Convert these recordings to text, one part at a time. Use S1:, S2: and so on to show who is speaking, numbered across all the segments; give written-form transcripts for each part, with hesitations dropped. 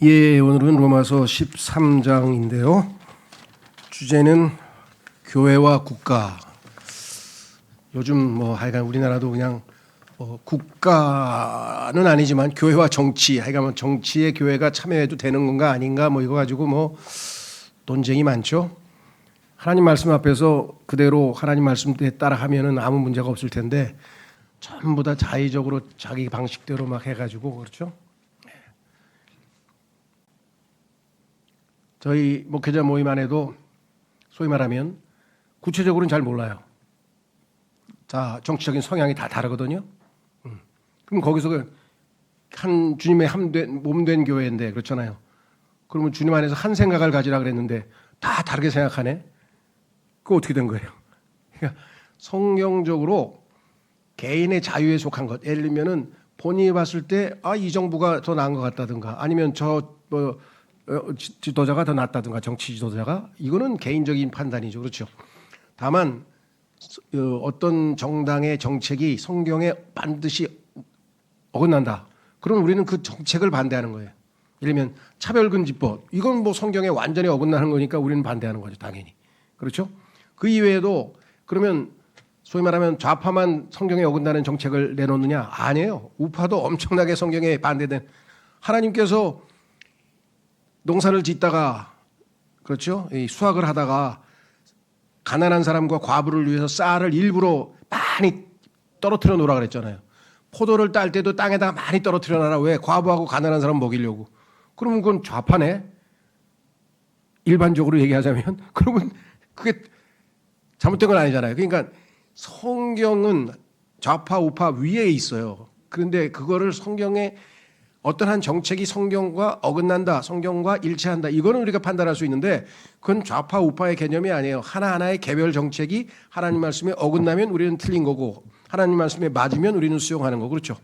S1: 예, 오늘은 로마서 13장인데요. 주제는 교회와 국가. 요즘 하여간 우리나라도 그냥 국가는 아니지만 교회와 정치, 하여간 정치에 교회가 참여해도 되는 건가 아닌가 이거 가지고 논쟁이 많죠. 하나님 말씀 앞에서 그대로 하나님 말씀에 따라 하면은 아무 문제가 없을 텐데 전부 다 자의적으로 자기 방식대로 막 해가지고 그렇죠. 저희 목회자 모임 안에도 소위 말하면 구체적으로는 잘 몰라요. 자, 정치적인 성향이 다 다르거든요. 그럼 거기서 한 주님의 몸된 교회인데 그렇잖아요. 그러면 주님 안에서 한 생각을 가지라 그랬는데 다 다르게 생각하네. 그거 어떻게 된 거예요? 그러니까 성경적으로 개인의 자유에 속한 것. 예를 들면은 본인이 봤을 때 이 정부가 더 나은 것 같다든가 아니면 지도자가 더 낫다든가 정치 지도자가 이거는 개인적인 판단이죠. 그렇죠. 다만 어떤 정당의 정책이 성경에 반드시 어긋난다. 그럼 우리는 그 정책을 반대하는 거예요. 예를 들면 차별금지법 이건 성경에 완전히 어긋나는 거니까 우리는 반대하는 거죠. 당연히. 그렇죠. 그 이외에도 그러면 소위 말하면 좌파만 성경에 어긋나는 정책을 내놓느냐? 아니에요. 우파도 엄청나게 성경에 반대된 하나님께서 농사를 짓다가 그렇죠? 수확을 하다가 가난한 사람과 과부를 위해서 쌀을 일부러 많이 떨어뜨려 놓으라 그랬잖아요. 포도를 딸 때도 땅에다가 많이 떨어뜨려 놔라. 왜? 과부하고 가난한 사람 먹이려고. 그러면 그건 좌파네. 일반적으로 얘기하자면 그러면 그게 잘못된 건 아니잖아요. 그러니까 성경은 좌파 우파 위에 있어요. 그런데 그거를 성경에 어떤 한 정책이 성경과 어긋난다, 성경과 일치한다. 이거는 우리가 판단할 수 있는데 그건 좌파 우파의 개념이 아니에요. 하나하나의 개별 정책이 하나님 말씀에 어긋나면 우리는 틀린 거고 하나님 말씀에 맞으면 우리는 수용하는 거. 그렇죠.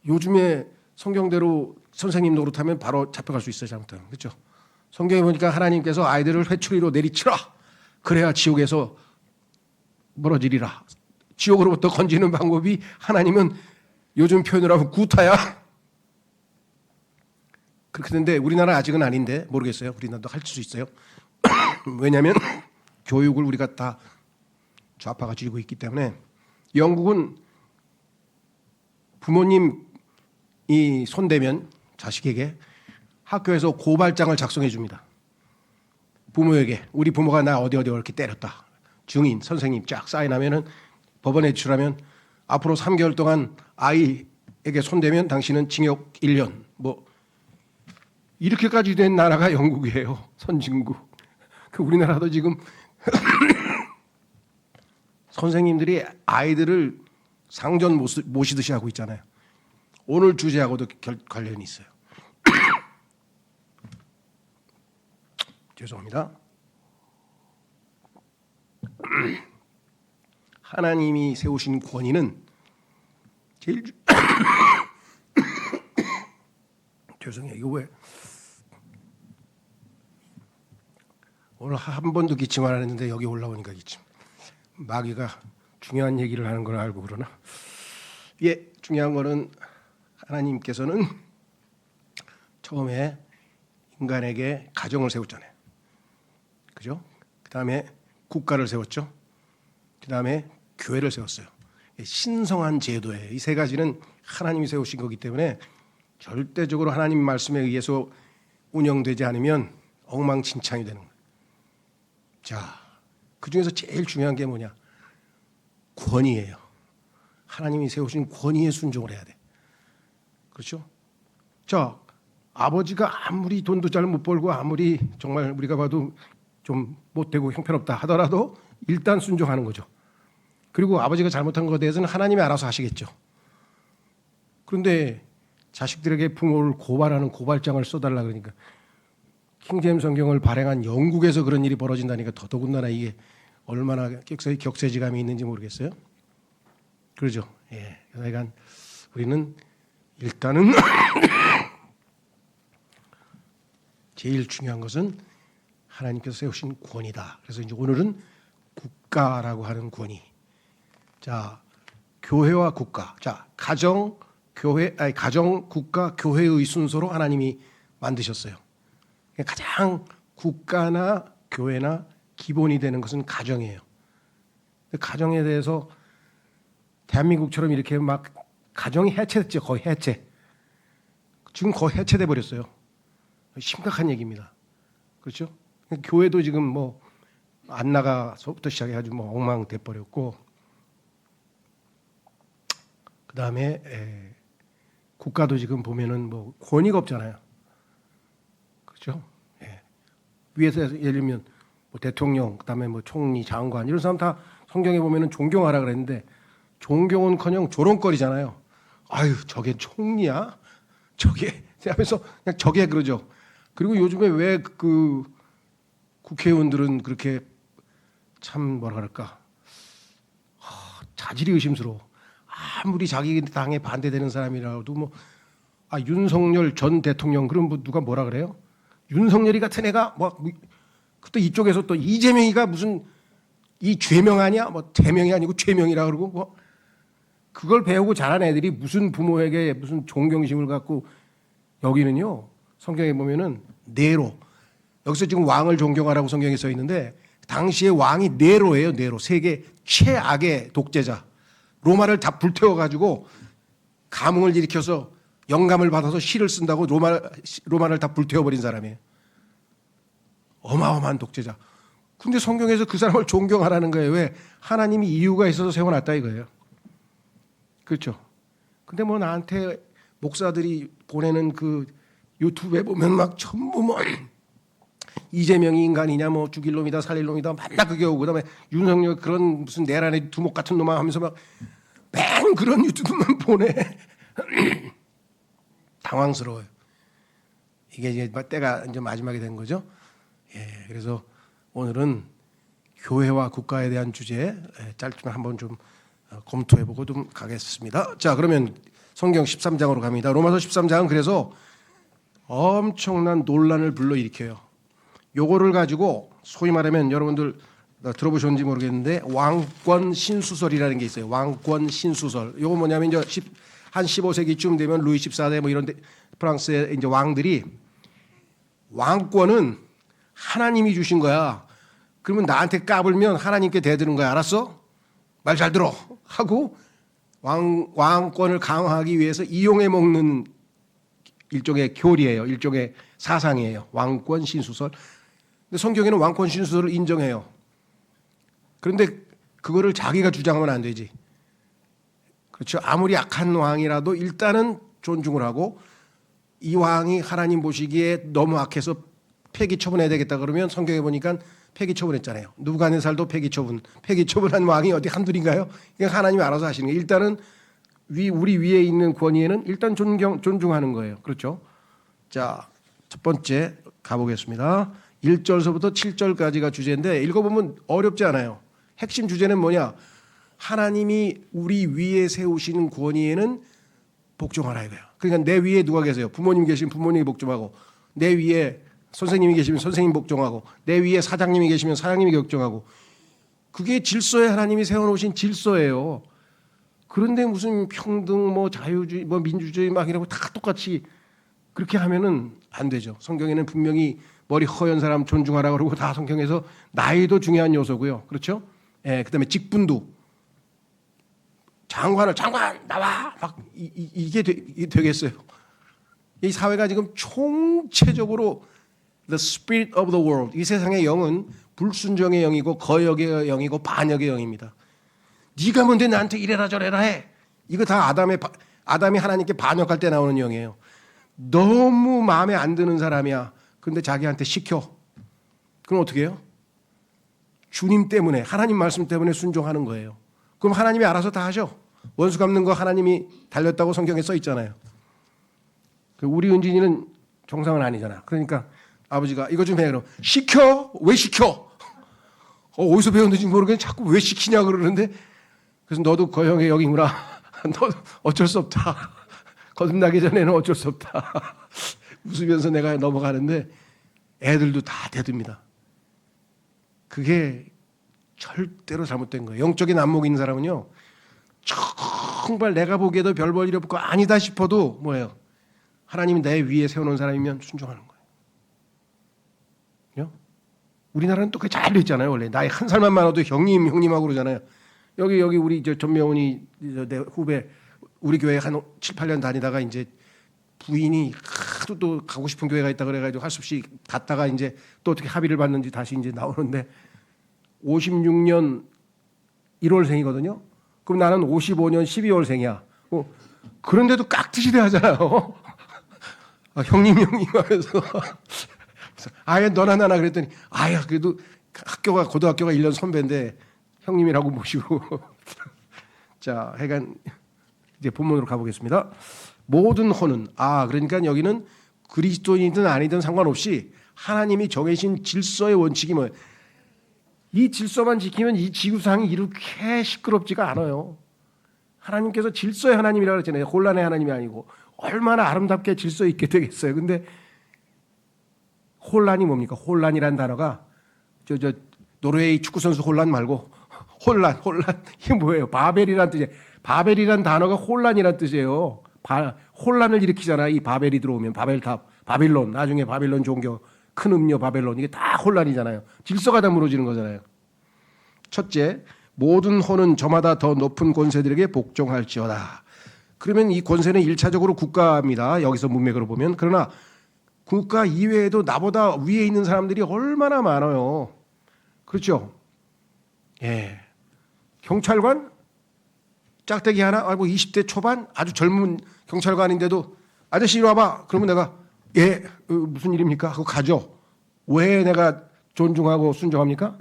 S1: 요즘에 성경대로 선생님 노릇하면 바로 잡혀갈 수 있어요. 잘못하면. 그렇죠. 성경에 보니까 하나님께서 아이들을 회초리로 내리치라. 그래야 지옥에서 멀어지리라. 지옥으로부터 건지는 방법이 하나님은 요즘 표현으로 하면 구타야. 그렇게 되는데 우리나라 아직은 아닌데 모르겠어요. 우리나라도 할 수 있어요. 왜냐하면 교육을 우리가 다 좌파가 쥐고 있기 때문에. 영국은 부모님이 손대면 자식에게 학교에서 고발장을 작성해 줍니다. 부모에게 우리 부모가 나 어디 이렇게 때렸다. 증인 선생님 쫙 사인하면은 법원에 제출하면 앞으로 3개월 동안 아이에게 손대면 당신은 징역 1년 이렇게까지 된 나라가 영국이에요. 선진국. 우리나라도 지금 선생님들이 아이들을 상전 모시듯이 하고 있잖아요. 오늘 주제하고도 관련이 있어요. 죄송합니다. 하나님이 세우신 권위는 제일 죄송해요. 이거 왜 오늘 한 번도 기침 안 했는데 여기 올라오니까 기침. 마귀가 중요한 얘기를 하는 걸 알고 그러나. 예, 중요한 거는 하나님께서는 처음에 인간에게 가정을 세웠잖아요. 그죠? 그 다음에 국가를 세웠죠. 그 다음에 교회를 세웠어요. 신성한 제도예요. 이 세 가지는 하나님이 세우신 거기 때문에 절대적으로 하나님 말씀에 의해서 운영되지 않으면 엉망진창이 되는 거예요. 자, 그중에서 제일 중요한 게 뭐냐? 권위예요. 하나님이 세우신 권위에 순종을 해야 돼. 그렇죠? 자, 아버지가 아무리 돈도 잘 못 벌고 아무리 정말 우리가 봐도 좀 못되고 형편없다 하더라도 일단 순종하는 거죠. 그리고 아버지가 잘못한 것에 대해서는 하나님이 알아서 하시겠죠. 그런데 자식들에게 부모를 고발하는 고발장을 써달라 그러니까 킹제임스 성경을 발행한 영국에서 그런 일이 벌어진다니까 더더군다나 이게 얼마나 격세지감이 있는지 모르겠어요. 그러죠. 예. 그러니까 우리는 일단은 제일 중요한 것은 하나님께서 세우신 권위다. 그래서 이제 오늘은 국가라고 하는 권위. 자, 교회와 국가. 자, 가정, 교회, 아니 가정, 국가, 교회의 순서로 하나님이 만드셨어요. 가장 국가나 교회나 기본이 되는 것은 가정이에요. 가정에 대해서 대한민국처럼 이렇게 막 가정이 해체됐죠. 거의 해체. 지금 거의 해체돼 버렸어요. 심각한 얘기입니다. 그렇죠? 교회도 지금 뭐 안 나가서부터 시작해가지고 뭐 엉망돼 버렸고, 그 다음에 국가도 지금 보면은 뭐 권위가 없잖아요. 그렇죠? 예. 위에서 예를 들면 뭐 대통령, 그다음에 뭐 총리, 장관 이런 사람 다 성경에 보면은 존경하라 그랬는데 존경은커녕 조롱거리잖아요. 아유 저게 총리야? 저게 하면서 그냥 저게 그러죠. 그리고 요즘에 왜 그 국회의원들은 그렇게 참 뭐라 그럴까 자질이 의심스러워. 아무리 자기 당에 반대되는 사람이라도 뭐 윤석열 전 대통령 그럼 뭐 누가 뭐라 그래요? 윤석열이 같은 애가 또 이쪽에서 또 이재명이가 무슨 이 죄명 아니야? 뭐 죄명이 아니고 죄명이라 그러고 뭐 그걸 배우고 자란 애들이 무슨 부모에게 무슨 존경심을 갖고. 여기는요 성경에 보면은 네로, 여기서 지금 왕을 존경하라고 성경에 써 있는데 당시에 왕이 네로예요. 네로, 세계 최악의 독재자. 로마를 다 불태워가지고 감흥을 일으켜서 영감을 받아서 시를 쓴다고 로마를 다 불태워버린 사람이에요. 어마어마한 독재자. 근데 성경에서 그 사람을 존경하라는 거예요. 왜? 하나님이 이유가 있어서 세워놨다 이거예요. 그렇죠? 근데 뭐 나한테 목사들이 보내는 그 유튜브에 보면 막 전부 뭐 이재명이 인간이냐 뭐 죽일 놈이다 살릴 놈이다 맨날 그게 오고, 그다음에 윤석열 그런 무슨 내란의 두목 같은 놈아 하면서 막 맨 그런 유튜브만 보내. 당황스러워요. 이게 이제 때가 이제 마지막이 된 거죠. 예, 그래서 오늘은 교회와 국가에 대한 주제 짧지만 한번 좀 검토해보고 좀 가겠습니다. 자, 그러면 성경 13장으로 갑니다. 로마서 13장은 그래서 엄청난 논란을 불러일으켜요. 요거를 가지고 소위 말하면 여러분들 들어보셨는지 모르겠는데 왕권 신수설이라는 게 있어요. 왕권 신수설. 요거 뭐냐면 이제 한 15세기쯤 되면 루이 14세 뭐 이런 데 프랑스의 이제 왕들이 왕권은 하나님이 주신 거야. 그러면 나한테 까불면 하나님께 대드는 거야. 알았어? 말 잘 들어. 하고 왕권을 강화하기 위해서 이용해 먹는 일종의 교리예요. 일종의 사상이에요. 왕권 신수설. 근데 성경에는 왕권 신수설을 인정해요. 그런데 그거를 자기가 주장하면 안 되지. 그렇죠. 아무리 악한 왕이라도 일단은 존중을 하고, 이 왕이 하나님 보시기에 너무 악해서 폐기 처분해야 되겠다 그러면 성경에 보니까 폐기 처분했잖아요. 누부갓네살도 폐기 처분한 왕이 어디 한둘인가요? 그냥 하나님이 알아서 하시는 거예요. 일단은 우리 위에 있는 권위에는 일단 존중하는 거예요. 그렇죠? 자, 첫 번째 가보겠습니다. 1절서부터 7절까지가 주제인데 읽어보면 어렵지 않아요. 핵심 주제는 뭐냐? 하나님이 우리 위에 세우시는 권위에는 복종하라 이거야. 그러니까 내 위에 누가 계세요? 부모님 계시면 부모님이 복종하고, 내 위에 선생님이 계시면 선생님 복종하고, 내 위에 사장님이 계시면 사장님이 복종하고. 그게 질서에 하나님이 세워놓으신 질서예요. 그런데 무슨 평등, 뭐 자유주의, 뭐 민주주의 막 이러고 다 똑같이 그렇게 하면은 안 되죠. 성경에는 분명히 머리 허연 사람 존중하라 그러고, 다 성경에서 나이도 중요한 요소고요. 그렇죠? 예, 그다음에 직분도 장관 나와 막 이게 되겠어요. 이 사회가 지금 총체적으로 the spirit of the world, 이 세상의 영은 불순종의 영이고 거역의 영이고 반역의 영입니다. 네가 뭔데 나한테 이래라 저래라 해. 이거 다 아담이 하나님께 반역할 때 나오는 영이에요. 너무 마음에 안 드는 사람이야. 근데 자기한테 시켜. 그럼 어떻게 해요? 주님 때문에, 하나님 말씀 때문에 순종하는 거예요. 그럼 하나님이 알아서 다 하셔. 원수 갚는 거 하나님이 달렸다고 성경에 써 있잖아요. 우리 은진이는 정상은 아니잖아. 그러니까 아버지가 이거 좀 해. 그럼 시켜? 왜 시켜? 어디서 배웠는지 모르겠는데 자꾸 왜 시키냐 그러는데, 그래서 너도 그 형의 영이구나. 너 어쩔 수 없다. 거듭나기 전에는 어쩔 수 없다. 웃으면서 내가 넘어가는데 애들도 다 대듭니다. 그게 절대로 잘못된 거예요. 영적인 안목이 있는 사람은요, 정말 내가 보기에도 별 볼 일 없고 아니다 싶어도 뭐예요? 하나님이 내 위에 세워놓은 사람이면 순종하는 거예요. 우리나라는 또 그게 잘 됐잖아요. 원래 나이 한 살만 많아도 형님 형님하고 그러잖아요. 여기 우리 저 전명훈이 내 후배 우리 교회 한 7, 8년 다니다가 이제 부인이 하도 또 가고 싶은 교회가 있다 그래가지고 할 수 없이 갔다가 이제 또 어떻게 합의를 봤는지 다시 이제 나오는데 56년 1월생이거든요. 그럼 나는 55년 12월생이야. 그런데도 깍듯이 대하잖아요. 형님 하면서 아예 너나 나나 그랬더니 아야 그래도 고등학교가 1년 선배인데 형님이라고 모시고 자 하여간 이제 본문으로 가보겠습니다. 모든 혼은 그러니까 여기는 그리스도인이든 아니든 상관없이 하나님이 정해진 질서의 원칙이 뭐예요? 이 질서만 지키면 이 지구상이 이렇게 시끄럽지가 않아요. 하나님께서 질서의 하나님이라고 그랬잖아요. 혼란의 하나님이 아니고 얼마나 아름답게 질서 있게 되겠어요. 근데 혼란이 뭡니까? 혼란이란 단어가 저 노르웨이 축구 선수 혼란 말고 혼란 이게 뭐예요? 바벨이란 뜻이에요. 바벨이란 단어가 혼란이란 뜻이에요. 혼란을 일으키잖아. 이 바벨이 들어오면 바벨탑, 바빌론, 나중에 바빌론 종교, 큰 음료 바벨론 이게 다 혼란이잖아요. 질서가 다 무너지는 거잖아요. 첫째, 모든 혼은 저마다 더 높은 권세들에게 복종할지어다. 그러면 이 권세는 1차적으로 국가입니다. 여기서 문맥으로 보면. 그러나 국가 이외에도 나보다 위에 있는 사람들이 얼마나 많아요. 그렇죠? 예. 경찰관 짝대기 하나, 20대 초반 아주 젊은 경찰관인데도 아저씨 이리 와봐. 그러면 내가 무슨 일입니까? 하고 가죠. 왜 내가 존중하고 순종합니까?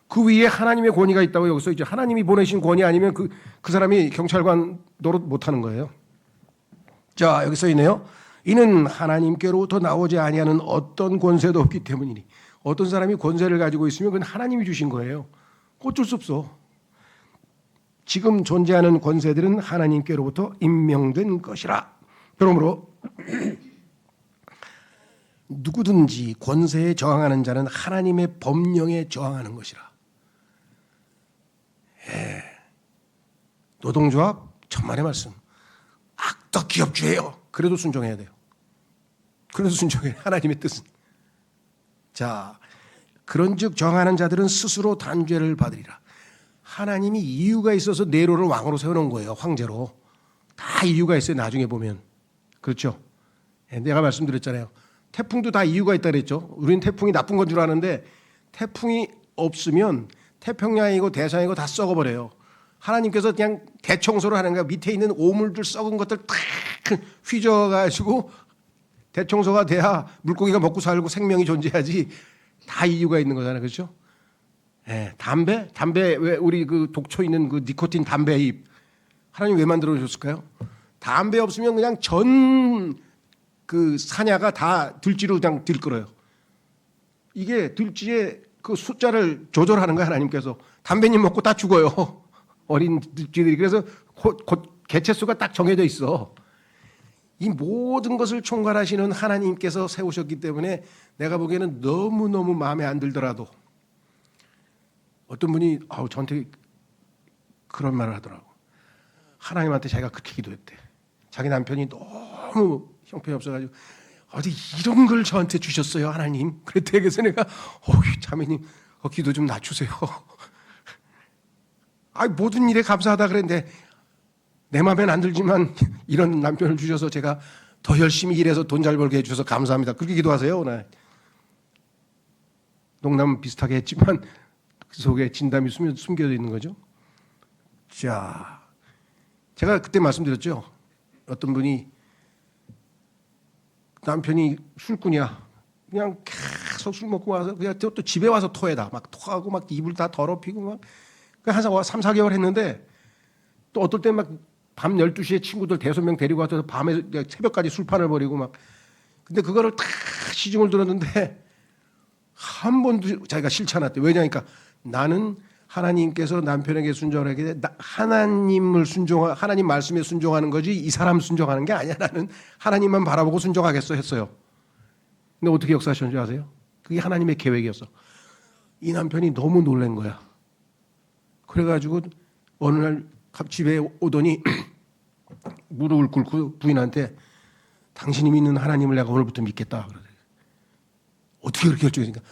S1: 그 위에 하나님의 권위가 있다고 여기서 이제 하나님이 보내신 권위 아니면 그 사람이 경찰관 노릇 못하는 거예요. 자 여기 써 있네요. 이는 하나님께로부터 나오지 아니하는 어떤 권세도 없기 때문이니 어떤 사람이 권세를 가지고 있으면 그건 하나님이 주신 거예요. 어쩔 수 없어. 지금 존재하는 권세들은 하나님께로부터 임명된 것이라. 그러므로 누구든지 권세에 저항하는 자는 하나님의 법령에 저항하는 것이라. 노동조합 천만의 말씀. 악덕 기업주예요. 그래도 순종해야 돼요. 그래도 순종해야 돼요. 하나님의 뜻은. 자, 그런즉 저항하는 자들은 스스로 단죄를 받으리라. 하나님이 이유가 있어서 네로를 왕으로 세워놓은 거예요. 황제로. 다 이유가 있어요. 나중에 보면. 그렇죠? 내가 말씀드렸잖아요. 태풍도 다 이유가 있다 그랬죠. 우리는 태풍이 나쁜 건 줄 아는데 태풍이 없으면 태평양이고 대서양이고 다 썩어버려요. 하나님께서 그냥 대청소를 하는 거야. 밑에 있는 오물들 썩은 것들 탁 휘저어가지고 대청소가 돼야 물고기가 먹고 살고 생명이 존재하지. 다 이유가 있는 거잖아요. 그렇죠? 담배 왜 우리 그 독초 있는 그 니코틴 담배 잎 하나님 왜 만들어 주셨을까요? 담배 없으면 그냥 전 그 사냐가 다 들쥐로 그냥 들끓어요. 이게 들쥐의 그 숫자를 조절하는 거야 하나님께서. 담배잎 먹고 다 죽어요. 어린 들쥐들이. 그래서 곧 개체수가 딱 정해져 있어. 이 모든 것을 총괄하시는 하나님께서 세우셨기 때문에 내가 보기에는 너무너무 마음에 안 들더라도 어떤 분이 저한테 그런 말을 하더라고. 하나님한테 자기가 그렇게 기도했대. 자기 남편이 너무 형편이 없어가지고 어디 이런 걸 저한테 주셨어요 하나님. 그랬대. 그래서 내가 자매님 기도 좀 낮추세요. 모든 일에 감사하다 그랬는데 내 마음엔 안 들지만 이런 남편을 주셔서 제가 더 열심히 일해서 돈 잘 벌게 해주셔서 감사합니다. 그렇게 기도하세요 오늘. 농담은 비슷하게 했지만 그 속에 진담이 숨겨져 있는 거죠. 자, 제가 그때 말씀드렸죠. 어떤 분이 남편이 술꾼이야. 그냥 계속 술 먹고 와서 그냥 또 집에 와서 토해다. 막 토하고 막 이불 다 더럽히고 막 한 3, 4개월 했는데 또 어떨 때 막 밤 12시에 친구들 5명 데리고 와서 밤에 새벽까지 술판을 벌이고 막. 근데 그거를 다 시중을 들었는데 한 번도 자기가 싫지 않았대. 왜냐니까 나는 하나님께서 남편에게 순종하게 하나님 말씀에 순종하는 거지 이 사람 순종하는 게 아니야. 나는 하나님만 바라보고 순종하겠어 했어요. 근데 어떻게 역사하셨는지 아세요? 그게 하나님의 계획이었어. 이 남편이 너무 놀란 거야. 그래가지고 어느 날 집에 오더니 무릎을 꿇고 부인한테 당신이 믿는 하나님을 내가 오늘부터 믿겠다. 그러더래요. 어떻게 그렇게 결정했습니까?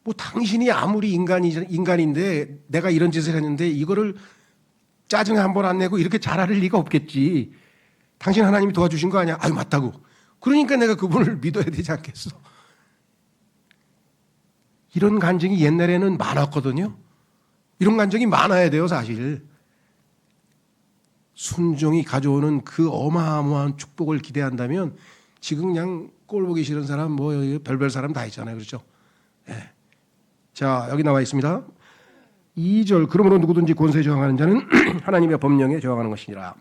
S1: 뭐 당신이 아무리 인간인데 내가 이런 짓을 했는데 이거를 짜증 한 번 안 내고 이렇게 잘할 리가 없겠지. 당신 하나님이 도와주신 거 아니야? 아유 맞다고. 그러니까 내가 그분을 믿어야 되지 않겠어. 이런 간증이 옛날에는 많았거든요. 이런 간증이 많아야 돼요, 사실. 순종이 가져오는 그 어마어마한 축복을 기대한다면 지금 그냥 꼴 보기 싫은 사람 뭐 별별 사람 다 있잖아요. 그렇죠? 네. 자, 여기 나와 있습니다. 2절 그러므로 누구든지 권세에 저항하는 자는 하나님의 법령에 저항하는 것이니라.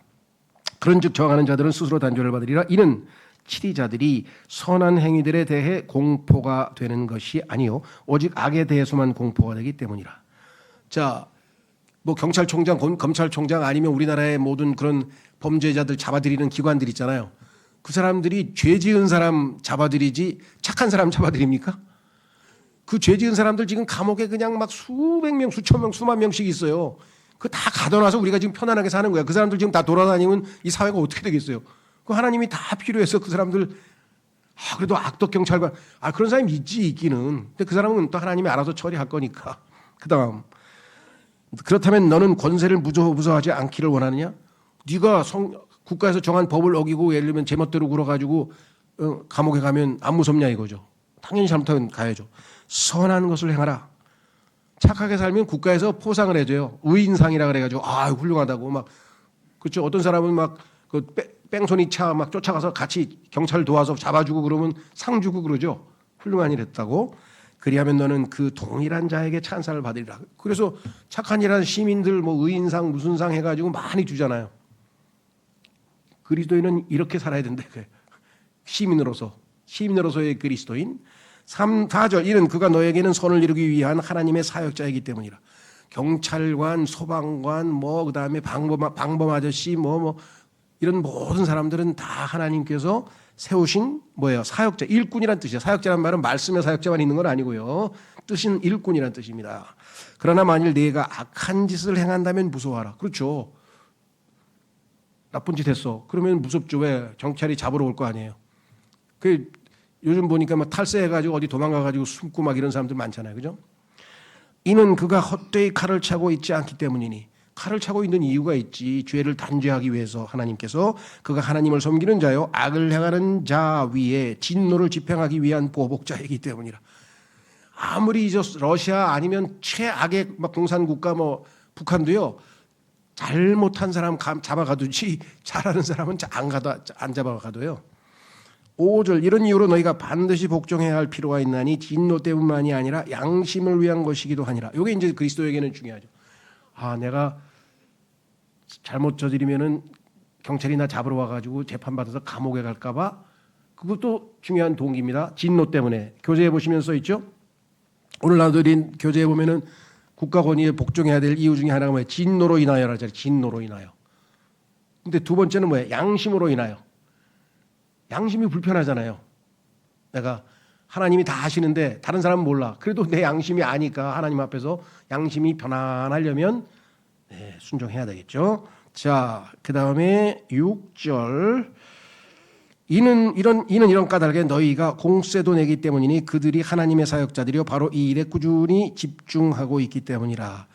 S1: 그런즉 저항하는 자들은 스스로 단죄를 받으리라. 이는 치리자들이 선한 행위들에 대해 공포가 되는 것이 아니요 오직 악에 대해서만 공포가 되기 때문이라. 자, 뭐 경찰총장, 검찰총장 아니면 우리나라의 모든 그런 범죄자들 잡아들이는 기관들 있잖아요. 그 사람들이 죄 지은 사람 잡아들이지 착한 사람 잡아들입니까? 그 죄 지은 사람들 지금 감옥에 그냥 막 수백 명, 수천 명, 수만 명씩 있어요. 그 다 가둬놔서 우리가 지금 편안하게 사는 거야. 그 사람들 지금 다 돌아다니면 이 사회가 어떻게 되겠어요? 그 하나님이 다 필요해서 그 사람들 그래도 악덕 경찰관 그런 사람이 있기는. 근데 그 사람은 또 하나님이 알아서 처리할 거니까. 그다음 그렇다면 너는 권세를 무서워하지 않기를 원하느냐? 네가 국가에서 정한 법을 어기고 예를 들면 제멋대로 굴어가지고 감옥에 가면 안 무섭냐 이거죠. 당연히 잘못하면 가야죠. 선한 것을 행하라. 착하게 살면 국가에서 포상을 해줘요. 의인상이라 그래가지고 훌륭하다고 막 그렇죠. 어떤 사람은 막 그 뺑소니 차 막 쫓아가서 같이 경찰 도와서 잡아주고 그러면 상 주고 그러죠. 훌륭한 일 했다고. 그리하면 너는 그 동일한 자에게 찬사를 받으리라. 그래서 착한 일하는 시민들 뭐 의인상 무슨 상 해가지고 많이 주잖아요. 그리스도인은 이렇게 살아야 된다. 시민으로서의 그리스도인. 3, 4절 이는 그가 너에게는 선을 이루기 위한 하나님의 사역자이기 때문이라. 경찰관, 소방관, 뭐 그다음에 방범 아저씨, 뭐 이런 모든 사람들은 다 하나님께서 세우신 뭐예요? 사역자, 일꾼이란 뜻이에요. 사역자란 말은 말씀의 사역자만 있는 건 아니고요. 뜻은 일꾼이란 뜻입니다. 그러나 만일 네가 악한 짓을 행한다면 무서워하라. 그렇죠. 나쁜 짓 했어. 그러면 무섭죠. 왜? 경찰이 잡으러 올 거 아니에요. 그 요즘 보니까 막 탈세해가지고 어디 도망가가지고 숨고 막 이런 사람들 많잖아요. 그죠? 이는 그가 헛되이 칼을 차고 있지 않기 때문이니. 칼을 차고 있는 이유가 있지. 죄를 단죄하기 위해서 하나님께서 그가 하나님을 섬기는 자요 악을 행하는 자 위에 진노를 집행하기 위한 보복자이기 때문이라. 아무리 러시아 아니면 최악의 막 공산국가 뭐 북한도요. 잘못한 사람 잡아가두지 잘하는 사람은 안 잡아가둬요. 5절 이런 이유로 너희가 반드시 복종해야 할 필요가 있나니 진노 때문만이 아니라 양심을 위한 것이기도 하니라. 이게 이제 그리스도에게는 중요하죠. 내가 잘못 저지르면은 경찰이 나 잡으러 와가지고 재판받아서 감옥에 갈까봐 그것도 중요한 동기입니다. 진노 때문에. 교재에 보시면 써 있죠. 오늘 나눠드린 교재에 보면은 국가 권위에 복종해야 될 이유 중에 하나가 뭐예요? 진노로 인하여라잖아요. 진노로 인하여. 근데 두 번째는 뭐예요? 양심으로 인하여. 양심이 불편하잖아요. 내가 하나님이 다 하시는데 다른 사람은 몰라. 그래도 내 양심이 아니까 하나님 앞에서 양심이 편안하려면 순종해야 되겠죠. 자, 그 다음에 6절 이는 이런 까닭에 너희가 공세도 내기 때문이니 그들이 하나님의 사역자들이요 바로 이 일에 꾸준히 집중하고 있기 때문이라.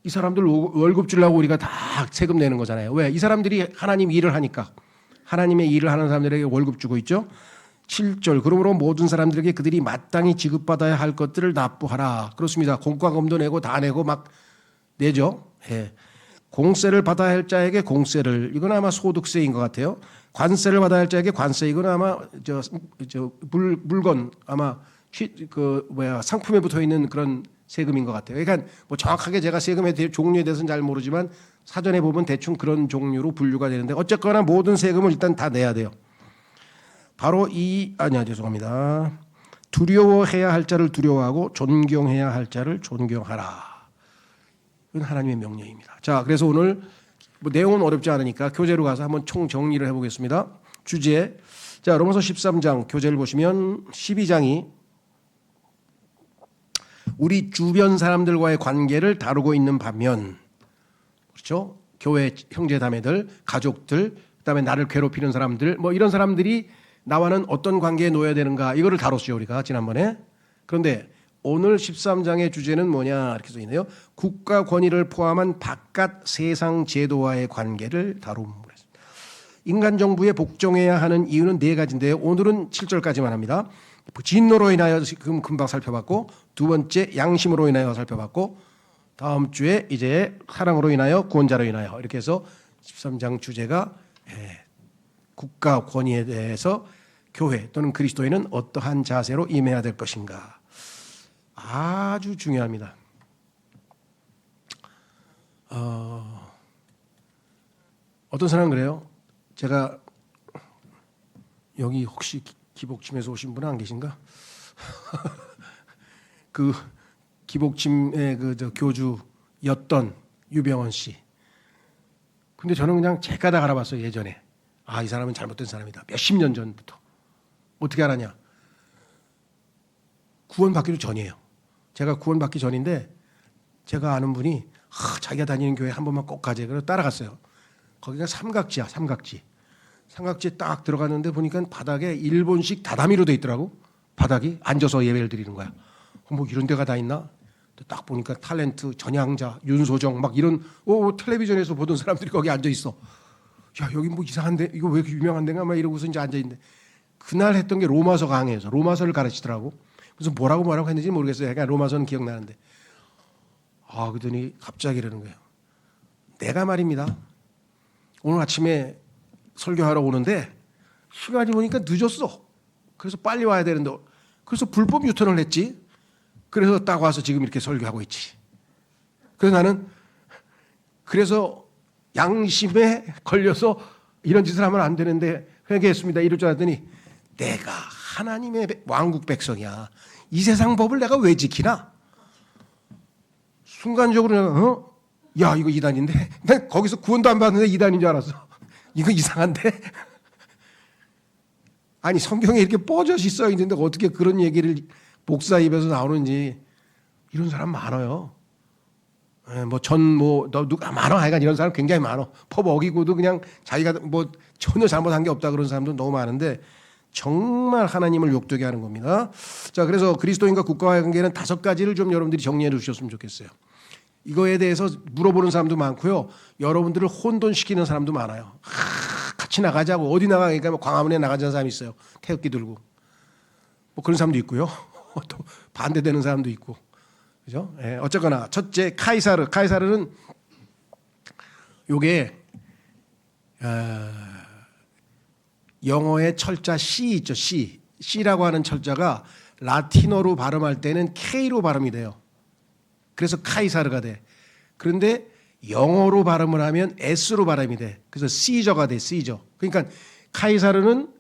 S1: 이 사람들 월급 주려고 우리가 다 세금 내는 거잖아요. 왜? 이 사람들이 하나님 일을 하니까. 하나님의 일을 하는 사람들에게 월급 주고 있죠. 7절 그러므로 모든 사람들에게 그들이 마땅히 지급받아야 할 것들을 납부하라. 그렇습니다. 공과금도 내고 다 내고 막 내죠. 공세를 받아야 할 자에게 공세를, 이건 아마 소득세인 것 같아요. 관세를 받아야 할 자에게 관세, 이건 아마 물건 아마 상품에 붙어 있는 그런 세금인 것 같아요. 그러니까 뭐 정확하게 제가 세금의 종류에 대해서는 잘 모르지만 사전에 보면 대충 그런 종류로 분류가 되는데 어쨌거나 모든 세금을 일단 다 내야 돼요. 바로 죄송합니다. 두려워해야 할 자를 두려워하고 존경해야 할 자를 존경하라. 이건 하나님의 명령입니다. 자, 그래서 오늘 뭐 내용은 어렵지 않으니까 교재로 가서 한번 총 정리를 해보겠습니다. 주제, 자 로마서 13장 교재를 보시면 12장이 우리 주변 사람들과의 관계를 다루고 있는 반면, 그렇죠? 교회 형제자매들, 가족들, 그다음에 나를 괴롭히는 사람들, 뭐 이런 사람들이 나와는 어떤 관계에 놓여야 되는가 이거를 다뤘죠 우리가 지난번에. 그런데 오늘 13장의 주제는 뭐냐 이렇게 써 있네요. 국가 권위를 포함한 바깥 세상 제도와의 관계를 다룸. 인간 정부에 복종해야 하는 이유는 네 가지인데요. 오늘은 7절까지만 합니다. 진노로 인하여 금방 살펴봤고, 두 번째 양심으로 인하여 살펴봤고, 다음 주에 이제 사랑으로 인하여 구원자로 인하여 이렇게 해서 13장 주제가 국가 권위에 대해서 교회 또는 그리스도인은 어떠한 자세로 임해야 될 것인가 아주 중요합니다. 어떤 사람은 그래요. 제가 여기 혹시 기복침에서 오신 분은 안 계신가? 그 기복침의 저 교주였던 유병원 씨. 근데 저는 그냥 제가다 알아봤어요 예전에. 이 사람은 잘못된 사람이다. 몇십 년 전부터. 어떻게 알았냐? 구원받기도 전이에요. 제가 구원받기 전인데 제가 아는 분이 자기가 다니는 교회 한 번만 꼭 가재. 그래서 따라갔어요. 거기가 삼각지야, 삼각지. 삼각지에 딱 들어갔는데 보니까 바닥에 일본식 다다미로 돼 있더라고. 바닥이 앉아서 예배를 드리는 거야. 뭐 이런 데가 다 있나? 딱 보니까 탤런트, 전향자, 윤소정 막 이런 텔레비전에서 보던 사람들이 거기 앉아 있어. 야 여기 뭐 이상한데 이거 왜 이렇게 유명한 데가 막 이러고서 이제 앉아 있는데 그날 했던 게 로마서 강의에서 로마서를 가르치더라고. 그래서 뭐라고 했는지 모르겠어요. 그러니까 로마서는 기억나는데. 그러더니 갑자기 이러는 거예요. 내가 말입니다. 오늘 아침에 설교하러 오는데 시간이 보니까 늦었어. 그래서 빨리 와야 되는데 그래서 불법 유턴을 했지. 그래서 딱 와서 지금 이렇게 설교하고 있지. 그래서 나는 그래서 양심에 걸려서 이런 짓을 하면 안 되는데 회개했습니다. 이럴 줄 알았더니 내가 하나님의 왕국 백성이야. 이 세상 법을 내가 왜 지키나? 순간적으로 야 이거 이단인데 난 거기서 구원도 안 받는데 이단인 줄 알았어. 이거 이상한데? 아니 성경에 이렇게 뻐젓이 써 있는데 어떻게 그런 얘기를 목사 입에서 나오는지. 이런 사람 많아요. 누가 많아. 하여간 이런 사람 굉장히 많아. 법 어기고도 그냥 자기가 뭐 전혀 잘못한 게 없다 그런 사람도 너무 많은데 정말 하나님을 욕되게 하는 겁니다. 자, 그래서 그리스도인과 국가와의 관계는 5가지를 좀 여러분들이 정리해 주셨으면 좋겠어요. 이거에 대해서 물어보는 사람도 많고요. 여러분들을 혼돈시키는 사람도 많아요. 같이 나가자고. 어디 나가니까 광화문에 나가자는 사람이 있어요. 태극기 들고. 뭐 그런 사람도 있고요. 또 반대되는 사람도 있고. 그죠? 어쨌거나 첫째 카이사르. 카이사르는 요게 영어의 철자 C 있죠. C. C라고 하는 철자가 라틴어로 발음할 때는 K로 발음이 돼요. 그래서 카이사르가 돼. 그런데 영어로 발음을 하면 S로 발음이 돼. 그래서 시저가 돼. 시저. 그러니까 카이사르는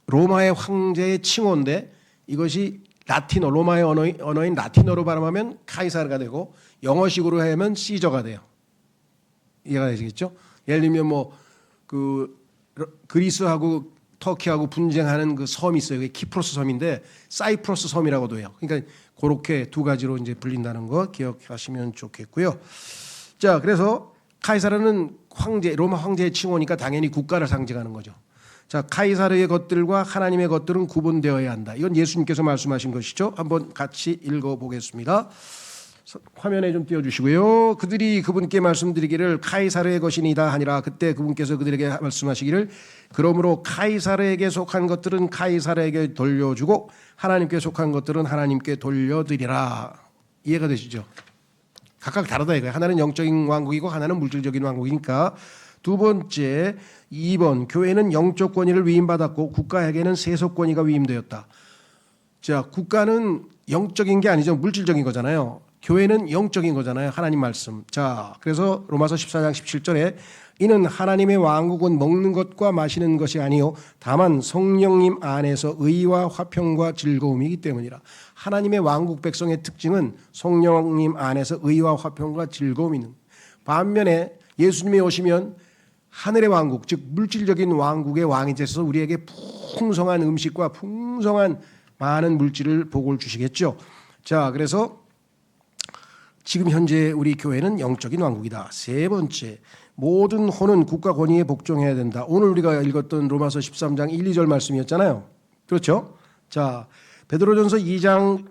S1: 로마의 황제의 칭호인데 이것이 라틴어, 로마의 언어인 라틴어로 발음하면 카이사르가 되고 영어식으로 하면 시저가 돼요. 이해가 되시겠죠? 예를 들면 그리스하고 터키하고 분쟁하는 그 섬이 있어요. 그게 키프로스 섬인데 사이프러스 섬이라고도 해요. 그러니까 그렇게 두 가지로 이제 불린다는 거 기억하시면 좋겠고요. 자, 그래서 카이사르는 로마 황제의 칭호니까 당연히 국가를 상징하는 거죠. 자, 카이사르의 것들과 하나님의 것들은 구분되어야 한다. 이건 예수님께서 말씀하신 것이죠. 한번 같이 읽어보겠습니다. 화면에 좀 띄워주시고요. 그들이 그분께 말씀드리기를 카이사르의 것이니다 하니라. 그때 그분께서 그들에게 말씀하시기를 그러므로 카이사르에게 속한 것들은 카이사르에게 돌려주고 하나님께 속한 것들은 하나님께 돌려드리라. 이해가 되시죠? 각각 다르다 이거예요. 하나는 영적인 왕국이고 하나는 물질적인 왕국이니까. 두 번째, 2번 교회는 영적 권위를 위임받았고 국가에게는 세속 권위가 위임되었다. 자, 국가는 영적인 게 아니죠. 물질적인 거잖아요. 교회는 영적인 거잖아요. 하나님 말씀. 자, 그래서 로마서 14장 17절에 이는 하나님의 왕국은 먹는 것과 마시는 것이 아니요 다만 성령님 안에서 의와 화평과 즐거움이기 때문이라. 하나님의 왕국 백성의 특징은 성령님 안에서 의와 화평과 즐거움이 있는. 반면에 예수님이 오시면 하늘의 왕국, 즉 물질적인 왕국의 왕이 되셔서 우리에게 풍성한 음식과 풍성한 많은 물질을 복을 주시겠죠. 자, 그래서 지금 현재 우리 교회는 영적인 왕국이다. 세 번째, 모든 혼은 국가 권위에 복종해야 된다. 오늘 우리가 읽었던 로마서 13장 1, 2절 말씀이었잖아요. 그렇죠? 자, 베드로전서 2장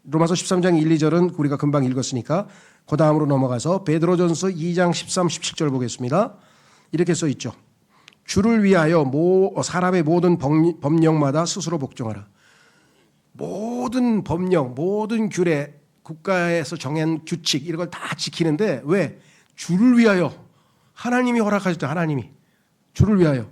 S1: 로마서 13장 1, 2절은 우리가 금방 읽었으니까 그 다음으로 넘어가서 베드로전서 2장 13, 17절 보겠습니다. 이렇게 써 있죠. 주를 위하여 사람의 모든 법령마다 스스로 복종하라. 모든 법령, 모든 규례, 국가에서 정한 규칙 이런 걸 다 지키는데 왜? 주를 위하여. 하나님이 허락하셨죠. 하나님이. 주를 위하여.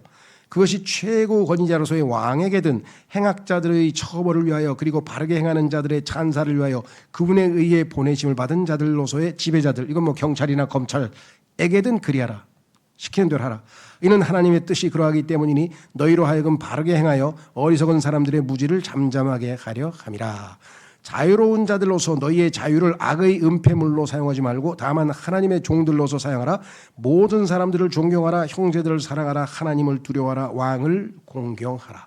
S1: 그것이 최고 권위자로서의 왕에게든 행악자들의 처벌을 위하여 그리고 바르게 행하는 자들의 찬사를 위하여 그분에 의해 보내심을 받은 자들로서의 지배자들, 이건 뭐 경찰이나 검찰에게든 그리하라. 시키는 대로 하라. 이는 하나님의 뜻이 그러하기 때문이니 너희로 하여금 바르게 행하여 어리석은 사람들의 무지를 잠잠하게 하려 함이라. 자유로운 자들로서 너희의 자유를 악의 은폐물로 사용하지 말고 다만 하나님의 종들로서 사용하라. 모든 사람들을 존경하라. 형제들을 사랑하라. 하나님을 두려워하라. 왕을 공경하라.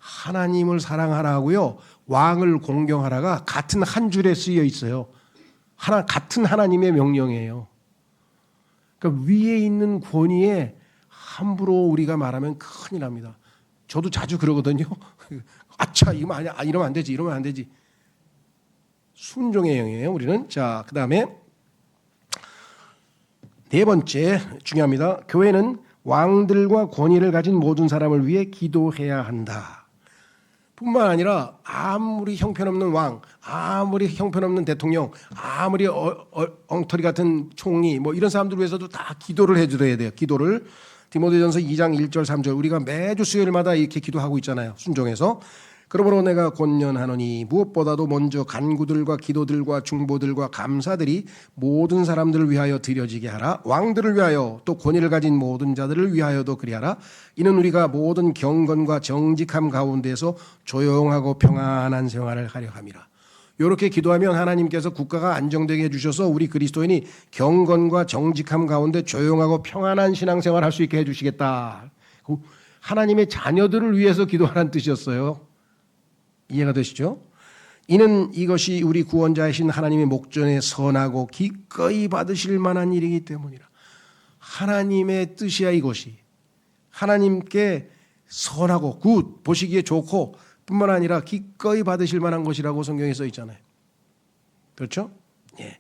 S1: 하나님을 사랑하라고요. 왕을 공경하라가 같은 한 줄에 쓰여 있어요. 같은 하나님의 명령이에요. 그러니까 위에 있는 권위에 함부로 우리가 말하면 큰일 납니다. 저도 자주 그러거든요. 아차, 이러면 안 되지. 이러면 안 되지. 순종의 영이에요, 우리는. 자, 그 다음에 네 번째 중요합니다. 교회는 왕들과 권위를 가진 모든 사람을 위해 기도해야 한다. 뿐만 아니라 아무리 형편없는 왕, 아무리 형편없는 대통령, 아무리 엉터리 같은 총리 뭐 이런 사람들 위해서도 다 기도를 해줘야 돼요. 기도를. 디모데전서 2장 1절 3절 우리가 매주 수요일마다 이렇게 기도하고 있잖아요. 순종해서. 그러므로 내가 권면하노니 무엇보다도 먼저 간구들과 기도들과 중보들과 감사들이 모든 사람들을 위하여 드려지게 하라. 왕들을 위하여 또 권위를 가진 모든 자들을 위하여도 그리하라. 이는 우리가 모든 경건과 정직함 가운데서 조용하고 평안한 생활을 하려 함이라. 이렇게 기도하면 하나님께서 국가가 안정되게 해주셔서 우리 그리스도인이 경건과 정직함 가운데 조용하고 평안한 신앙생활을 할 수 있게 해주시겠다. 하나님의 자녀들을 위해서 기도하라는 뜻이었어요. 이해가 되시죠? 이는 이것이 우리 구원자이신 하나님의 목전에 선하고 기꺼이 받으실 만한 일이기 때문이라. 하나님의 뜻이야 이것이. 하나님께 선하고 굿 보시기에 좋고 뿐만 아니라 기꺼이 받으실 만한 것이라고 성경에 써 있잖아요. 그렇죠? 예.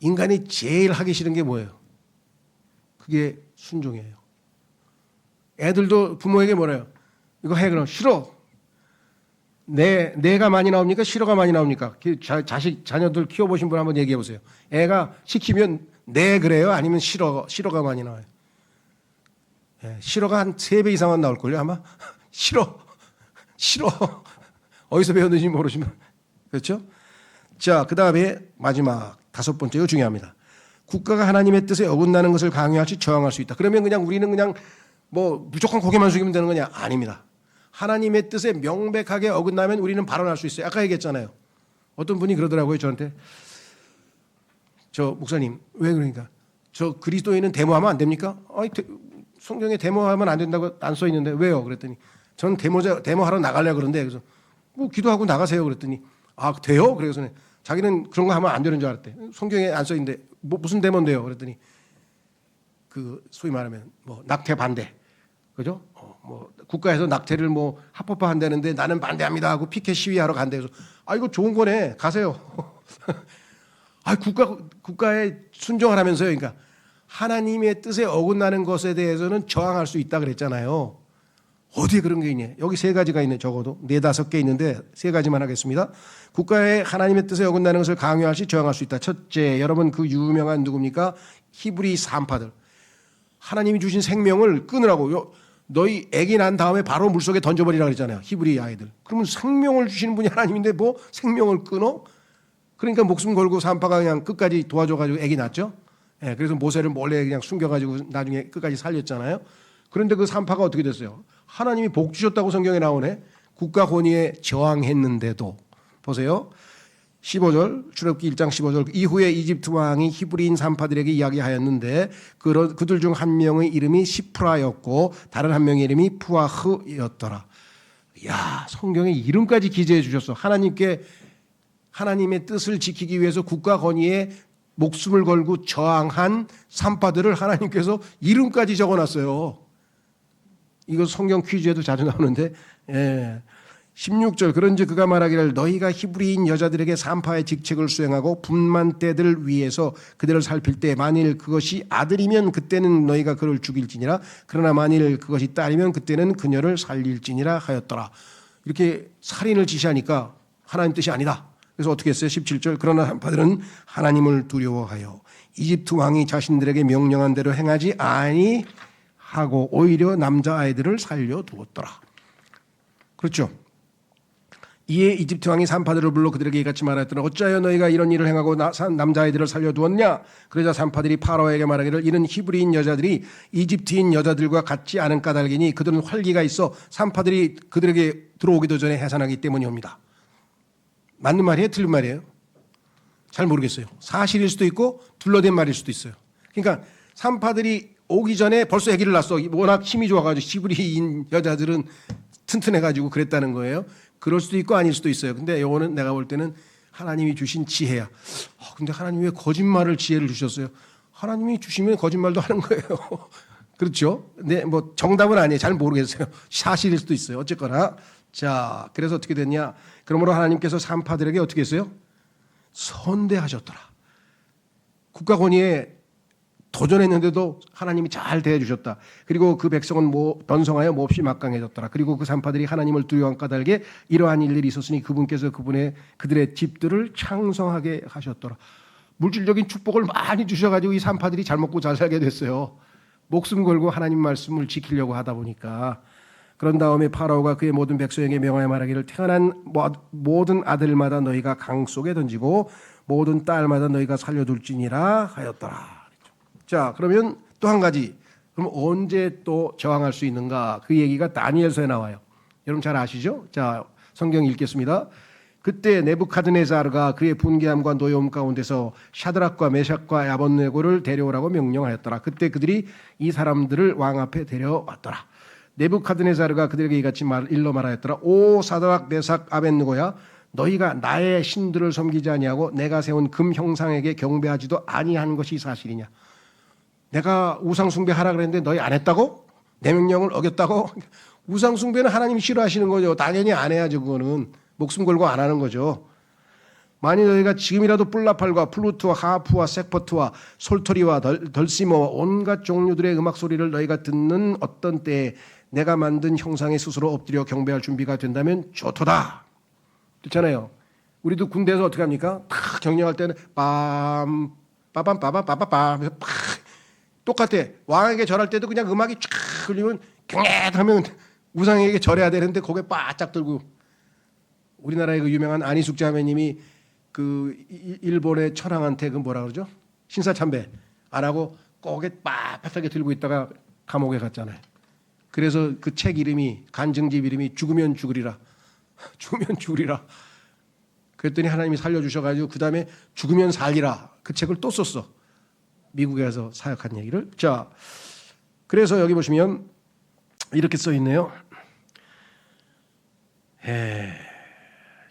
S1: 인간이 제일 하기 싫은 게 뭐예요? 그게 순종이에요. 애들도 부모에게 뭐래요? 이거 해 그럼 싫어. 내가 많이 나옵니까? 싫어가 많이 나옵니까? 자녀들 키워보신 분 한번 얘기해 보세요. 애가 시키면 네 그래요? 아니면 싫어가 많이 나와요? 예, 싫어가 한 3배 이상은 나올걸요 아마? 싫어. 어디서 배웠는지 모르지만. 그렇죠? 자, 그 다음에 마지막 5번째, 이거 중요합니다. 국가가 하나님의 뜻에 어긋나는 것을 강요할 시 저항할 수 있다. 그러면 우리는 뭐 무조건 고개만 숙이면 되는 거냐? 아닙니다. 하나님의 뜻에 명백하게 어긋나면 우리는 발언할 수 있어요. 아까 얘기했잖아요. 어떤 분이 그러더라고요. 저한테. 저 목사님 왜 그러니까? 저 그리스도인은 데모하면 안 됩니까? 아니, 성경에 데모하면 안 된다고 안 써 있는데 왜요? 그랬더니 전 데모하러 나가려고 그러는데 그래서 뭐 기도하고 나가세요. 그랬더니 아 돼요? 그래서 자기는 그런 거 하면 안 되는 줄 알았대. 성경에 안 써 있는데 뭐 무슨 데모인데요? 그랬더니 그 소위 말하면 뭐 낙태 반대. 그죠? 뭐 국가에서 낙태를 뭐 합법화한다는데 나는 반대합니다 하고 피켓 시위하러 간대. 그래서 아 이거 좋은 거네. 가세요. 아 국가에 순종하라면서요. 그러니까 하나님의 뜻에 어긋나는 것에 대해서는 저항할 수 있다 그랬잖아요. 어디에 그런 게 있냐? 여기 3가지가 있네. 적어도 4-5개 있는데 3가지만 하겠습니다. 국가의 하나님의 뜻에 어긋나는 것을 강요할 시 저항할 수 있다. 첫째, 여러분 그 유명한 누굽니까? 히브리 산파들. 하나님이 주신 생명을 끊으라고. 너희 아기 난 다음에 바로 물속에 던져버리라 그랬잖아요. 히브리 아이들. 그러면 생명을 주시는 분이 하나님인데 뭐 생명을 끊어? 그러니까 목숨 걸고 산파가 그냥 끝까지 도와줘가지고 아기 낳았죠. 예, 그래서 모세를 몰래 그냥 숨겨가지고 나중에 끝까지 살렸잖아요. 그런데 그 산파가 어떻게 됐어요? 하나님이 복 주셨다고 성경에 나오네. 국가 권위에 저항했는데도. 보세요. 15절 출애굽기 1장 15절 이후에 이집트 왕이 히브리인 산파들에게 이야기하였는데 그들 중 한 명의 이름이 시프라였고 다른 한 명의 이름이 푸아흐였더라. 야, 성경에 이름까지 기재해 주셨어. 하나님께 하나님의 뜻을 지키기 위해서 국가 권위에 목숨을 걸고 저항한 산파들을 하나님께서 이름까지 적어놨어요. 이거 성경 퀴즈에도 자주 나오는데 16절 그런즉 그가 말하기를 너희가 히브리인 여자들에게 산파의 직책을 수행하고 분만 때들 위해서 그들을 살필 때 만일 그것이 아들이면 그때는 너희가 그를 죽일지니라 그러나 만일 그것이 딸이면 그때는 그녀를 살릴지니라 하였더라. 이렇게 살인을 지시하니까 하나님 뜻이 아니다. 그래서 어떻게 했어요? 17절 그러나 산파들은 하나님을 두려워하여 이집트 왕이 자신들에게 명령한 대로 행하지 아니하고 오히려 남자아이들을 살려두었더라. 그렇죠. 이에 이집트 왕이 산파들을 불러 그들에게 이같이 말하였더라. 어찌하여 너희가 이런 일을 행하고 남자아이들을 살려두었냐? 그러자 산파들이 파라오에게 말하기를 이는 히브리인 여자들이 이집트인 여자들과 같지 않은 까닭이니 그들은 활기가 있어 산파들이 그들에게 들어오기도 전에 해산하기 때문이옵니다. 맞는 말이에요? 틀린 말이에요? 잘 모르겠어요. 사실일 수도 있고 둘러댄 말일 수도 있어요. 그러니까 산파들이 오기 전에 벌써 아기를 낳았어. 워낙 힘이 좋아가지고 히브리인 여자들은 튼튼해가지고 그랬다는 거예요. 그럴 수도 있고 아닐 수도 있어요. 근데 이거는 내가 볼 때는 하나님이 주신 지혜야. 근데 하나님이 왜 거짓말을 지혜를 주셨어요? 하나님이 주시면 거짓말도 하는 거예요. 그렇죠? 네, 뭐 정답은 아니에요. 잘 모르겠어요. 사실일 수도 있어요. 어쨌거나 자, 그래서 어떻게 됐냐? 그러므로 하나님께서 산파들에게 어떻게 했어요? 선대하셨더라. 국가 권위에 도전했는데도 하나님이 잘 대해주셨다. 그리고 그 백성은 번성하여 몹시 막강해졌더라. 그리고 그 산파들이 하나님을 두려워한 까닭에 이러한 일들이 있었으니 그분께서 그들의 집들을 창성하게 하셨더라. 물질적인 축복을 많이 주셔가지고 이 산파들이 잘 먹고 잘 살게 됐어요. 목숨 걸고 하나님 말씀을 지키려고 하다 보니까. 그런 다음에 파라오가 그의 모든 백성에게 명하여 말하기를 태어난 모든 아들마다 너희가 강 속에 던지고 모든 딸마다 너희가 살려둘지니라 하였더라. 자, 그러면 또 한 가지. 그럼 언제 또 저항할 수 있는가? 그 얘기가 다니엘서에 나와요. 여러분 잘 아시죠? 자, 성경 읽겠습니다. 그때 네부카드네자르가 그의 분개함과 노여움 가운데서 샤드락과 메샥과 아벳네고를 데려오라고 명령하였더라. 그때 그들이 이 사람들을 왕 앞에 데려왔더라. 네부카드네자르가 그들에게 이같이 일러 말하였더라. 오 사드락 메삭 아벳느고야 너희가 나의 신들을 섬기지 아니하고 내가 세운 금 형상에게 경배하지도 아니한 것이 사실이냐? 내가 우상 숭배하라 그랬는데 너희 안 했다고? 내 명령을 어겼다고? 우상 숭배는 하나님이 싫어하시는 거죠. 당연히 안 해야죠. 그거는 목숨 걸고 안 하는 거죠. 만일 너희가 지금이라도 뿔나팔과 플루트와 하프와 색퍼트와 솔토리와 덜시머와 온갖 종류들의 음악 소리를 너희가 듣는 어떤 때에 내가 만든 형상에 스스로 엎드려 경배할 준비가 된다면 좋도다. 그렇잖아요. 우리도 군대에서 어떻게 합니까? 탁 경영할 때는 빰 빠밤 빠밤 빠밤 빰 똑같아. 왕에게 절할 때도 그냥 음악이 쫙 흘리면 경례하면 우상에게 절해야 되는데 고개 바짝 들고. 우리나라의 그 유명한 안희숙 자매님이 그 일본의 천황한테 그 뭐라 그러죠? 신사참배 안 하고 고개 빳빳하게 들고 있다가 감옥에 갔잖아요. 그래서 그 책 이름이 간증집 이름이 죽으면 죽으리라. 죽으면 죽으리라. 그랬더니 하나님이 살려주셔가지고 그 다음에 죽으면 살리라. 그 책을 또 썼어. 미국에서 사역한 얘기를. 자, 그래서 여기 보시면 이렇게 써 있네요.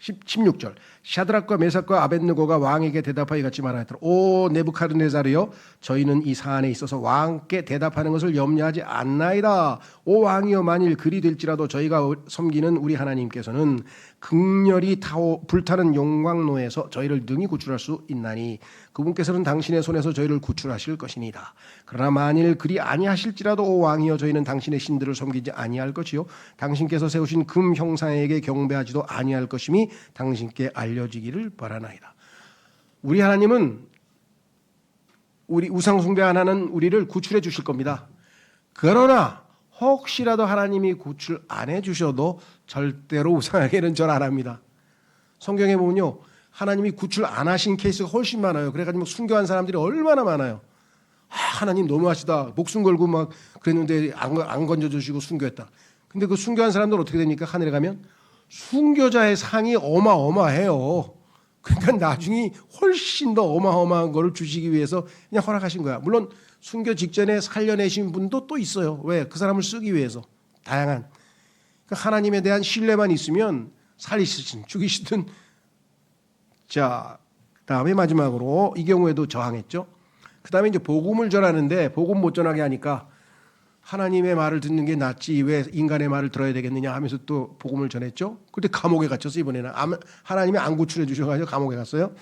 S1: 16절 샤드락과 메삭과 아벳느고가 왕에게 대답하여 같이 말하였더라. 오 네부카드네자르여 저희는 이 사안에 있어서 왕께 대답하는 것을 염려하지 않나이다. 오 왕이여 만일 그리 될지라도 저희가 섬기는 우리 하나님께서는 극렬히 불타는 용광로에서 저희를 능히 구출할 수 있나니 그분께서는 당신의 손에서 저희를 구출하실 것이니이다. 그러나 만일 그리 아니하실지라도 오 왕이여 저희는 당신의 신들을 섬기지 아니할 것이요 당신께서 세우신 금 형상에게 경배하지도 아니할 것임이 당신께 알려지기를 바라나이다. 우리 하나님은 우리 우상 숭배 안 하는 우리를 구출해 주실 겁니다. 그러나 혹시라도 하나님이 구출 안 해주셔도 절대로 우상에게는 절 안 합니다. 성경에 보면요, 하나님이 구출 안 하신 케이스가 훨씬 많아요. 그래가지고 순교한 사람들이 얼마나 많아요. 하나님 너무하시다. 목숨 걸고 막 그랬는데 안 건져주시고 순교했다. 근데 그 순교한 사람들 어떻게 됩니까? 하늘에 가면 순교자의 상이 어마어마해요. 그러니까 나중에 훨씬 더 어마어마한 거를 주시기 위해서 그냥 허락하신 거야. 물론 순교 직전에 살려내신 분도 또 있어요. 왜? 그 사람을 쓰기 위해서. 다양한. 그러니까 하나님에 대한 신뢰만 있으면 살리시든 죽이시든 자, 그다음에 마지막으로 이 경우에도 저항했죠. 그다음에 이제 복음을 전하는데 복음 못 전하게 하니까 하나님의 말을 듣는 게 낫지 왜 인간의 말을 들어야 되겠느냐 하면서 또 복음을 전했죠. 그때 감옥에 갇혔어요. 이번에는 하나님이 안 구출해 주셔가지고 감옥에 갔어요.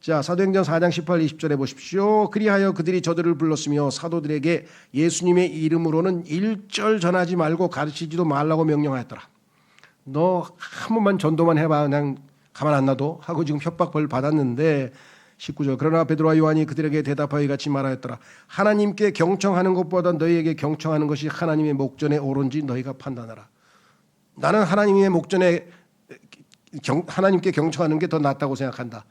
S1: 자, 사도행전 4장 18, 20절에 보십시오. 그리하여 그들이 저들을 불렀으며 사도들에게 예수님의 이름으로는 일절 전하지 말고 가르치지도 말라고 명령하였더라. 너 한 번만 전도만 해봐 그냥 가만 안 놔도 하고 지금 협박벌 받았는데 19절 그러나 베드로와 요한이 그들에게 대답하여 이같이 말하였더라. 하나님께 경청하는 것보다 너희에게 경청하는 것이 하나님의 목전에 옳은지 너희가 판단하라. 나는 하나님의 목전에 하나님께 경청하는 게 더 낫다고 생각한다.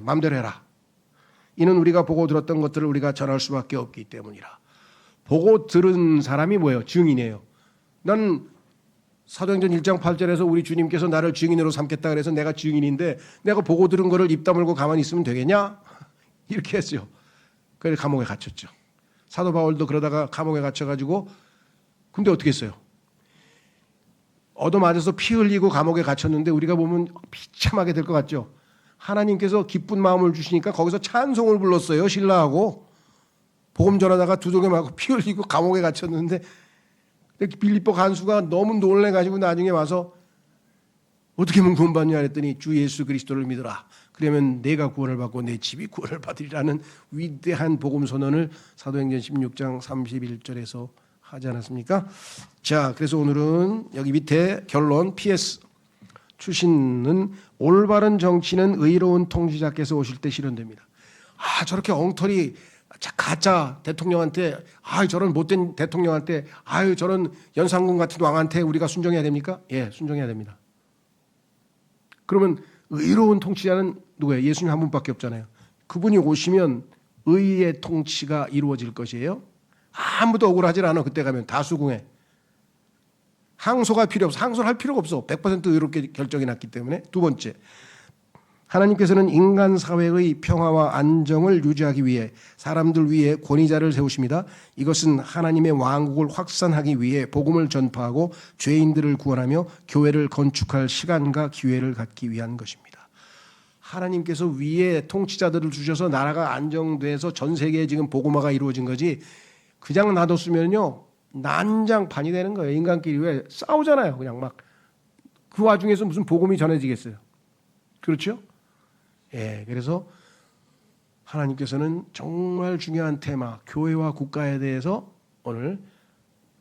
S1: 마음대로 해라. 이는 우리가 보고 들었던 것들을 우리가 전할 수밖에 없기 때문이라. 보고 들은 사람이 뭐예요? 증인이에요. 난 사도행전 1장 8절에서 우리 주님께서 나를 증인으로 삼겠다 그래서 내가 증인인데 내가 보고 들은 거를 입 다물고 가만히 있으면 되겠냐? 이렇게 했어요. 그래서 감옥에 갇혔죠. 사도 바울도 그러다가 감옥에 갇혀가지고 근데 어떻게 했어요? 얻어맞아서 피 흘리고 감옥에 갇혔는데 우리가 보면 비참하게 될 것 같죠. 하나님께서 기쁜 마음을 주시니까 거기서 찬송을 불렀어요. 신라하고 복음 전하다가 두들겨 맞고 피 흘리고 감옥에 갇혔는데 빌립보 간수가 너무 놀래가지고 나중에 와서 어떻게 하면 구원받냐 그랬더니 주 예수 그리스도를 믿어라. 그러면 내가 구원을 받고 내 집이 구원을 받으리라는 위대한 복음 선언을 사도행전 16장 31절에서 하지 않았습니까? 자, 그래서 오늘은 여기 밑에 결론 PS 출신은 올바른 정치는 의로운 통치자께서 오실 때 실현됩니다. 저렇게 엉터리 가짜 대통령한테 저런 못된 대통령한테 저런 연산군 같은 왕한테 우리가 순종해야 됩니까? 예, 순종해야 됩니다. 그러면 의로운 통치자는 누구예요? 예수님 한 분밖에 없잖아요. 그분이 오시면 의의 통치가 이루어질 것이에요. 아무도 억울하지 않아. 그때 가면 다 수긍해. 항소가 필요 없어. 항소를 할 필요가 없어. 100% 의롭게 결정이 났기 때문에. 두 번째, 하나님께서는 인간 사회의 평화와 안정을 유지하기 위해 사람들 위해 권위자를 세우십니다. 이것은 하나님의 왕국을 확산하기 위해 복음을 전파하고 죄인들을 구원하며 교회를 건축할 시간과 기회를 갖기 위한 것입니다. 하나님께서 위에 통치자들을 주셔서 나라가 안정돼서 전 세계에 지금 복음화가 이루어진 거지 그냥 놔뒀으면요 난장판이 되는 거예요. 인간끼리 왜 싸우잖아요. 그냥 막 그 와중에서 무슨 복음이 전해지겠어요. 그렇죠? 예, 그래서 하나님께서는 정말 중요한 테마 교회와 국가에 대해서 오늘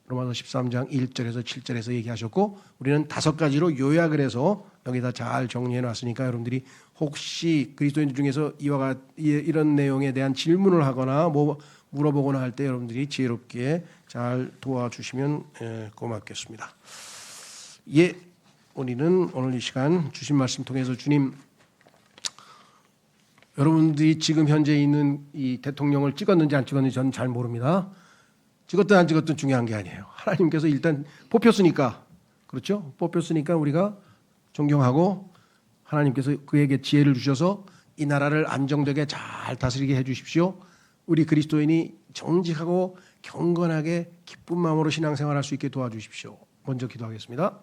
S1: 로마서 13장 1절에서 7절에서 얘기하셨고 우리는 5가지로 요약을 해서 여기다 잘 정리해 놨으니까 여러분들이 혹시 그리스도인들 중에서 이런 내용에 대한 질문을 하거나 뭐 물어보거나 할 때 여러분들이 지혜롭게 잘 도와주시면 고맙겠습니다. 예, 우리는 오늘 이 시간 주신 말씀 통해서 주님 여러분들이 지금 현재 있는 이 대통령을 찍었는지 안 찍었는지 저는 잘 모릅니다. 찍었든 안 찍었든 중요한 게 아니에요. 하나님께서 일단 뽑혔으니까 그렇죠? 뽑혔으니까 우리가 존경하고 하나님께서 그에게 지혜를 주셔서 이 나라를 안정되게 잘 다스리게 해 주십시오. 우리 그리스도인이 정직하고 경건하게 기쁜 마음으로 신앙생활할 수 있게 도와주십시오. 먼저 기도하겠습니다.